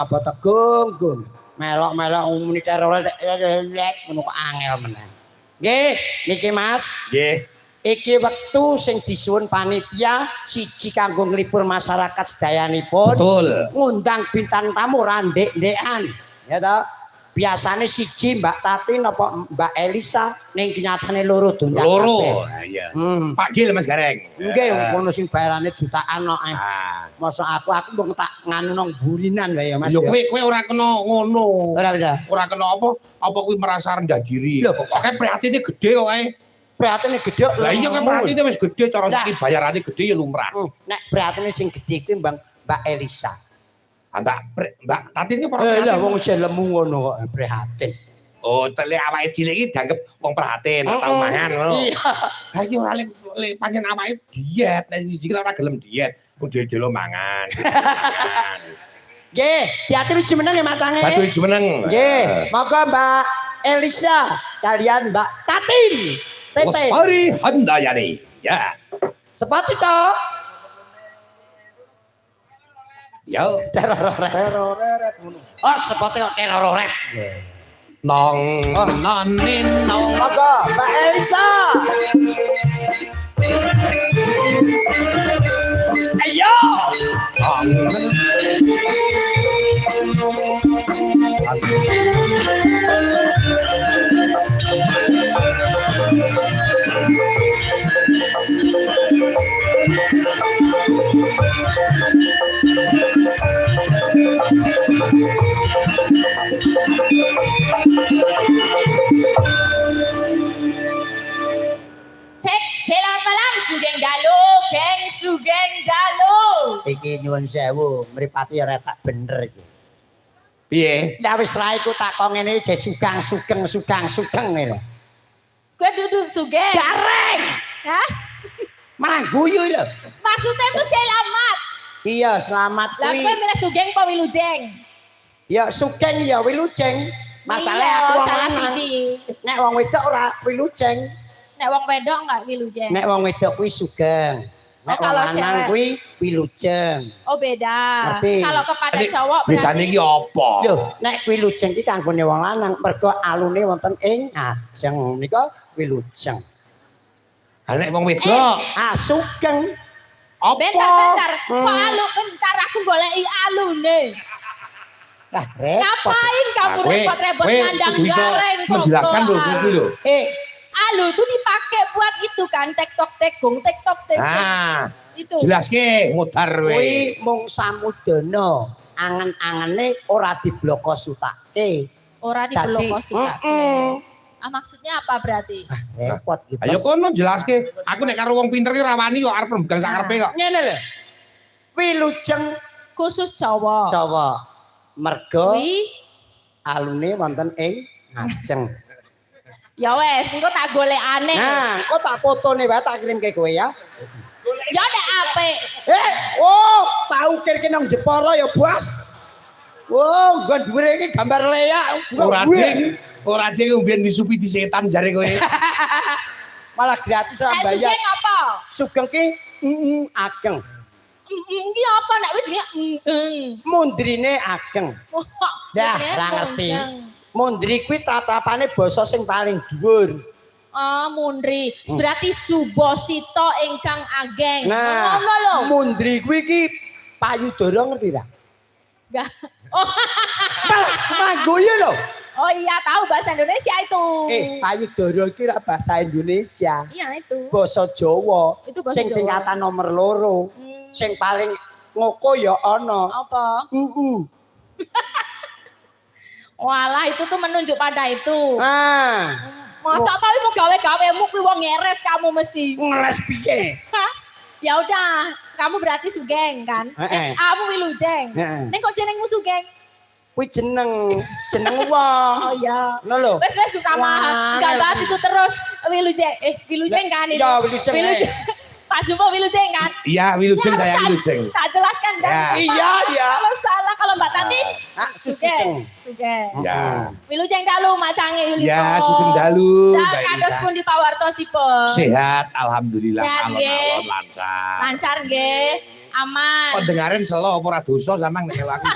Apa tegunggung melok-melok muni teror ngono kok angel meneh. Nggih, niki Mas. Nggih. Iki wektu sing disuwun panitia siji kanggo nglipur masyarakat sedayanipun. Betul. Ngundang bintang tamu randek-ndekan. Ya toh? Biasane siji Mbak Tati napa Mbak Elisa ning kenyataane loro diundang. Loro. Iya. Pak Gil Mas Gareng. Nggih, ngono sing bayarane jutaan kok. Mosok aku mbok tak nganu nang burinan wae ya Mas. Lho kowe ora kena ngono. Ora bisa. Ora kena apa? Apa kuwi merasa rendah diri. Lho kok prihatine gede kok ae. Prihatine gede. Lah iya kan prihatine wis gede cara iki bayarane gede ya lumrah. Nek prihatine sing gede kuwi Mbak Elisa. Mbak Tati ini para prihatin. Lah wong jen lemu ngono kok prihatin. Oh, tele awake cilik iki dianggep wong prihatin, tau mangan ngono. Iya. Lah iki ora le pancen awake diet, nek iki ora gelem diet, wong dhewe mangan. Nggih, diatur jumeneng ya macange. Diatur jumeneng. Nggih, monggo Mbak Elisa kalian Mbak Tatin. Lestari Handayani. Ya. Sepati kok. Ya, terororet ngono. Oh, sepote kok terororet. Nong nonin nong. Monggo, Mbak Elisa. Ayo. Cek, selamat malam Sugeng Dalu, geng Sugeng Dalu. Iki nyuwun sewu, mripate ya retak bener iki. Piye? Ya wis ra iku takon ngene je sugeng ngene. Kowe duduk Sugeng. Gareng. Hah? Malah guyu lho. Maksudnya itu selamat. Iya, selamat Lah kuwi. kowe milih Sugeng apa Wilujeng? Ya sugeng ya wilujeng. Masalah aku wong lanang. Nek wong wedok ora wilujeng. Nek wong wedok enggak Wilujeng. Nek wong wedok kuwi sugeng. Nek wong lanang kuwi wilujeng. Oh beda. Ngerti? Kalau kepada cowok berarti bedane iki apa? Lho, nek wilujeng iki kanggone wong lanang mergo alune wonten ing ajeng nika wilujeng. Ha nek wong wedok sugeng. Apa? Bentar. Kok alu bentar aku goleki alune. Lah, repot. Ngapain kamu repot-repot mandang gareng kok? Menjelaskan lho kuwi lho. Alu itu dipakai buat itu kan tektok tegong. Itu. Jelaske mudar we. Kuwi mung samudana. Angen-angene ora diblokosutake. Ora diblokosutake. Maksudnya apa berarti? Repot gitu. Ayo kono jelaske. Aku nek karo wong pinter ki ora wani kok arep rembugan sakarpe kok. Ngene lho. Wilujeng khusus Jawa. Mergo alune wonten ing ajeng. Ya wes, engko tak golekane. Nah, kok tak fotone wae tak kirimke kowe ya. Ya nek apik. Tahu kira nang Jepara ya, Bos. Nggon dhuwure iki gambar leak. Ora ding mbiyen disupi di setan jare kowe. Malah gratis ra bayar. Sugeng apa? Sugeng ki ageng. Iki apa nek wis mundrine ageng. Dah ra ngerti. Mundri kuwi tatrapane basa sing paling dhuwur. Mundri. Berarti Subosito ingkang ageng. Nah, ngono lho. Mundri kuwi ki payudara ngerti ra? Enggak. Malah guyu lho. Oh iya, tahu bahasa Indonesia itu. Payudara iki ra bahasa Indonesia. Iya itu. Basa Jawa. Itu bahasa sing tingkatan nomor 2. Sing paling ngoko ya ana. Apa? Walah, itu tuh menunjuk pada itu. Masa tau mau gawe-gawemu kuwi wong ngeres kamu mesti. Ngeres piye? Ya udah, kamu berarti Sugeng kan? Kamu Wilujeng. Ning kok jenengmu Sugeng? Kuwi jeneng wong. Oh iya. Ngono lho. Wes suka mah. Enggak bahas itu terus. Wilujeng. Wilujeng kan itu. Ya Wilujeng. Pak Jumbo Wilujeng kan? Iya, Wilujeng saya Wilujeng. Tak jelaskan kan? Iya. Kalau salah, kalau Mbak Tati Sugeng. Ya. Wilujeng Dalu macange Wilujeng. Ya, Sugeng Dalu. Kados pun di pawartosipun. Sehat, alhamdulillah. Alon-alon lancar. Lancar nggih. Aman. Kok dengarin selo apa ora dosa sampean nek aku.